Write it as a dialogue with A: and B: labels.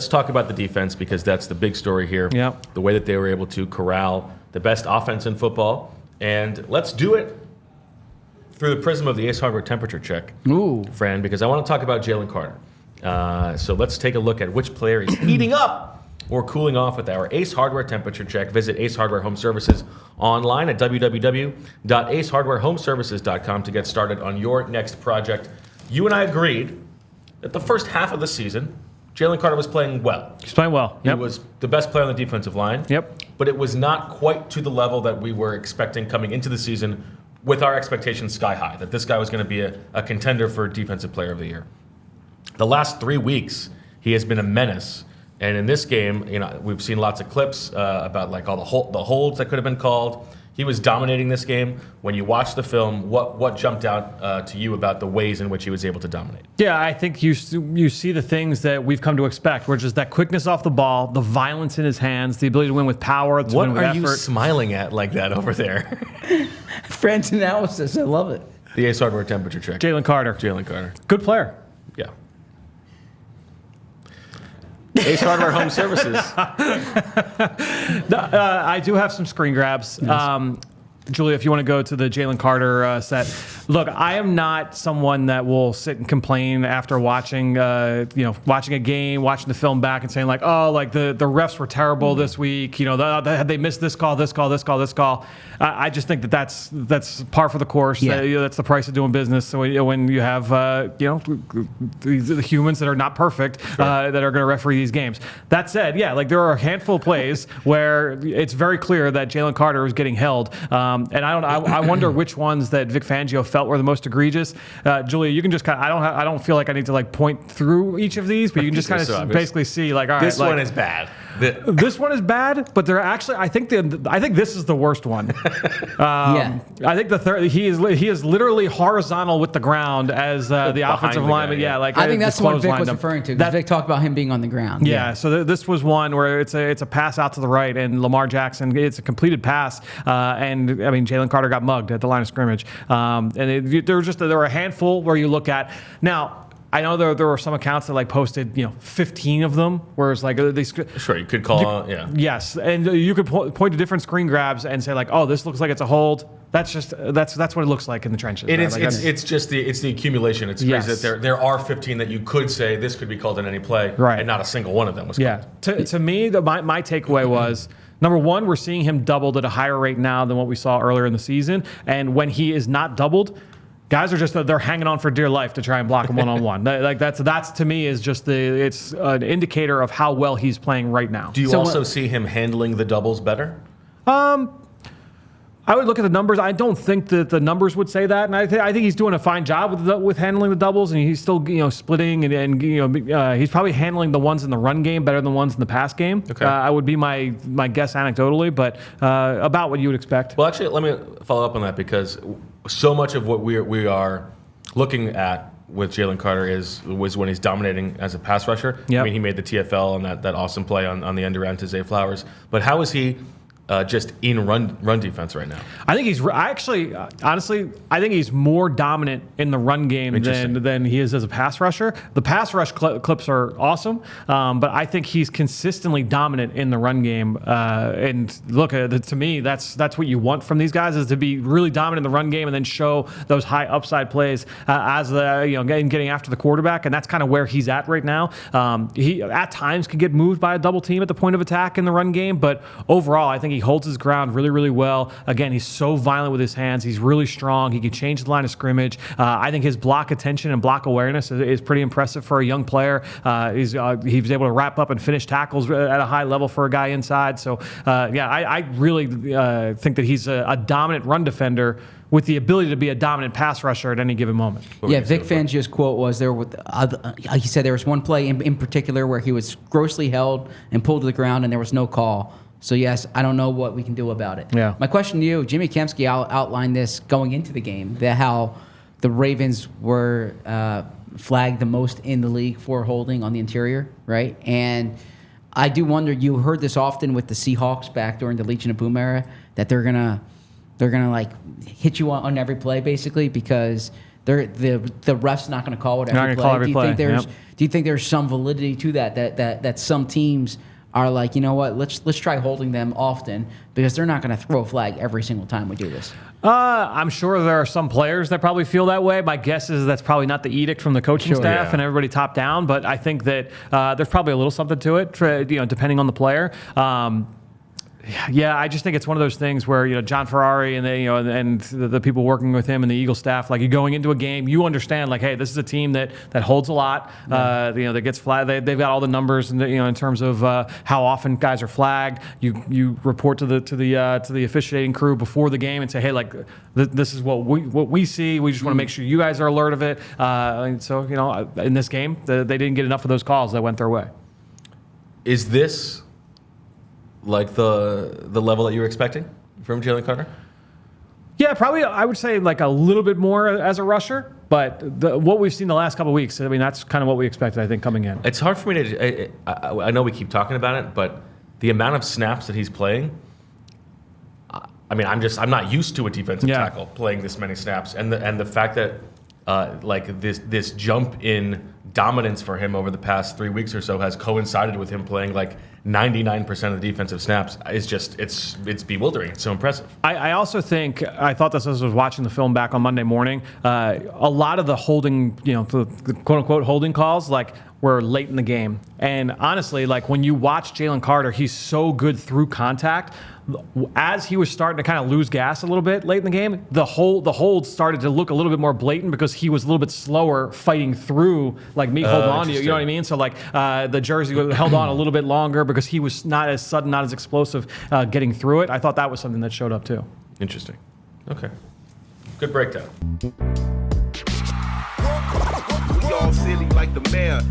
A: let's talk about the defense because that's the big story here.
B: Yep.
A: The way that they were able to corral the best offense in football. And let's do it through the prism of the Ace Hardware temperature check, Fran, because I want to talk about Jalen Carter. So let's take a look at which player is heating up or cooling off with our Ace Hardware temperature check. Visit Ace Hardware Home Services online at www.aceHardwareHomeservices.com to get started on your next project. You and I agreed that the first half of the season, Jalen Carter was playing well.
B: He's playing well.
A: He was the best player on the defensive line.
B: Yep.
A: But it was not quite to the level that we were expecting coming into the season with our expectations sky high, that this guy was going to be a contender for Defensive Player of the Year. The last 3 weeks, he has been a menace. And in this game, we've seen lots of clips about like all the holds that could have been called. He was dominating this game. When you watch the film, what jumped out to you about the ways in which he was able to dominate?
B: Yeah, I think you see the things that we've come to expect, which is that quickness off the ball, the violence in his hands, the ability to win with power, to win with effort.
A: What are you smiling at like that over there?
C: Fran's analysis, I love it.
A: The Ace Hardware temperature check.
B: Jalen Carter. Good player.
A: Yeah. Ace Hardware Home Services.
B: I do have some screen grabs. Yes. Julia, if you want to go to the Jalen Carter set. Look, I am not someone that will sit and complain after watching watching a game, watching the film back and saying like, oh, like the refs were terrible this week. They missed this call. I just think that's par for the course.
C: Yeah.
B: That's the price of doing business. So when you have the humans that are not perfect that are going to referee these games. That said, there are a handful of plays where it's very clear that Jalen Carter was getting held. And I wonder which ones that Vic Fangio felt were the most egregious. Julia, you can just kind of, I don't feel like I need to like point through each of these, but you can just kind of basically see like, all right,
A: this one is bad.
B: This one is bad, but they're actually, I think this is the worst one. I think the third, he is literally horizontal with the ground as the offensive lineman.
C: I think that's the one Vic was referring to. Vic talked about him being on the ground.
B: Yeah. So this was one where it's a pass out to the right, and Lamar Jackson, it's a completed pass, and I mean Jalen Carter got mugged at the line of scrimmage, and there were a handful where you look at now. I know there were some accounts that like posted 15 of them, whereas like they
A: sure you could call
B: yes, and you could point to different screen grabs and say like, oh, this looks like it's a hold. That's what it looks like in the trenches.
A: It's just the accumulation. It's crazy that there are 15 that you could say this could be called in any play,
B: right?
A: And not a single one of them was called.
B: Yeah. To me, my takeaway was. Number one, we're seeing him doubled at a higher rate now than what we saw earlier in the season. And when he is not doubled, guys are they're hanging on for dear life to try and block him one-on-one. Like that's to me is just it's an indicator of how well he's playing right now.
A: Do you also see him handling the doubles better?
B: I would look at the numbers. I don't think that the numbers would say that, and I think he's doing a fine job with handling the doubles, and he's still splitting and he's probably handling the ones in the run game better than the ones in the pass game.
A: Okay.
B: I would be my guess anecdotally, but about what you would expect.
A: Well, actually, let me follow up on that because so much of what we are looking at with Jalen Carter was when he's dominating as a pass rusher.
B: Yep.
A: I mean, he made the TFL on that awesome play on the end around to Zay Flowers, but how is he? Just in run defense right now.
B: I think he's honestly, I think he's more dominant in the run game than he is as a pass rusher. The pass rush clips are awesome, but I think he's consistently dominant in the run game. And look, to me, that's what you want from these guys is to be really dominant in the run game and then show those high upside plays as getting after the quarterback. And that's kind of where he's at right now. He at times can get moved by a double team at the point of attack in the run game, but overall, I think he holds his ground really, really well. Again, he's so violent with his hands. He's really strong. He can change the line of scrimmage. I think his block attention and block awareness is pretty impressive for a young player. He was able to wrap up and finish tackles at a high level for a guy inside. So, I really think that he's a dominant run defender with the ability to be a dominant pass rusher at any given moment.
C: Vic Fangio's quote was he said there was one play in particular where he was grossly held and pulled to the ground and there was no call. So, yes, I don't know what we can do about it.
B: Yeah.
C: My question to you, Jimmy Kempski outlined this going into the game, how the Ravens were flagged the most in the league for holding on the interior, right? And I do wonder, you heard this often with the Seahawks back during the Legion of Boom era, that they're gonna like hit you on every play basically because the ref's not going to call it
B: Not
C: every
B: gonna call
C: play.
B: every play, yep.
C: Do you think there's some validity to that some teams are like, you know what, let's try holding them often because they're not going to throw a flag every single time we do this?
B: I'm sure there are some players that probably feel that way. My guess is that's probably not the edict from the coaching staff and everybody top down, but I think that there's probably a little something to it, depending on the player. Yeah, I just think it's one of those things where John Ferrari and they, and the people working with him and the Eagles staff, like, you're going into a game, you understand, like, hey, this is a team that holds a lot, that gets flagged. They've got all the numbers, and in terms of how often guys are flagged. You report to the officiating crew before the game and say, hey, like, this is what we see. We just want to make sure you guys are alert of it. And so in this game, they didn't get enough of those calls that went their way.
A: Is this like the level that you were expecting from Jalen Carter?
B: Yeah, probably. I would say like a little bit more as a rusher, but what we've seen the last couple of weeks, I mean, that's kind of what we expected, I think, coming in.
A: It's hard for me to. I know we keep talking about it, but the amount of snaps that he's playing. I mean, I'm not used to a defensive tackle playing this many snaps, and the fact that like this jump in dominance for him over the past 3 weeks or so has coincided with him playing like 99% of the defensive snaps is just it's bewildering. It's so impressive.
B: I also think I thought this as I was watching the film back on Monday morning. A lot of the holding, the quote unquote holding calls, like, were late in the game. And honestly, like, when you watch Jalen Carter, he's so good through contact. As he was starting to kind of lose gas a little bit late in the game, the hold started to look a little bit more blatant because he was a little bit slower fighting through, like, me holding on to you. You know what I mean? So, like, the jersey held on a little bit longer because he was not as sudden, not as explosive getting through it. I thought that was something that showed up too.
A: Interesting. Okay. Good breakdown.
D: We all silly like the mayor.